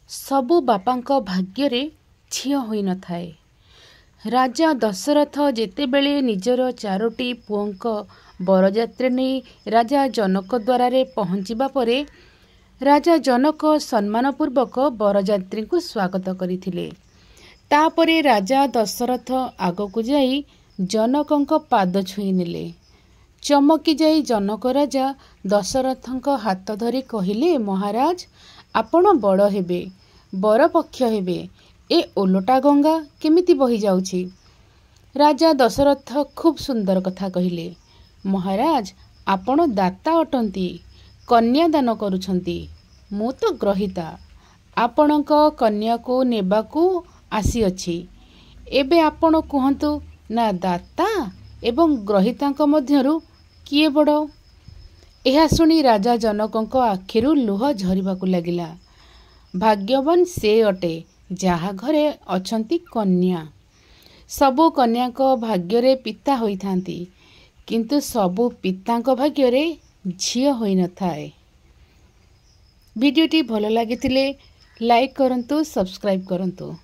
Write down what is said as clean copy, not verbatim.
सबु बापांक भाग्य झियो होई न थाए। राजा दशरथ जेतेबेले निजर 4टी पुओंक बरजात्रे नहीं राजा जनक द्वारे पहुँचवा परे राजा जनक सम्मानपूर्वक बरजात्री को स्वागत करथिले। तापरे राजा दशरथ आगकू जाई जनकंक पाद छुई नेले। चमकी जाई जनक राजा दशरथंक हाथ धरी कहिले, महाराज आपण बड़ हेबे, बर पक्ष हेबे। ए ओलटा गंगा केमिति बही जाउछि? राजा दशरथ खूब सुंदर कथा कहिले। महाराज आपण दाता अटंती, कन्यादान करुछंती, मु तो ग्रहिता। आपणक कन्या को नेबाकू आसी अछि। एबे आपण कुहंतु ना दाता एवं ग्रहितांक मध्यरु किए बड़? एहा सुनी राजा जनकंक आखिरु लुह झरिबाकू लागिला। भाग्यवान से अटे जहा घरे अछंती कन्या। सबु कन्याक भाग्यरे पिता होई थांती, किंतु सबु पितांक भाग्यरे झियो होई न थाए। वीडियोटी भल लागिथिले लाइक करंतु, सब्सक्राइब करंतु।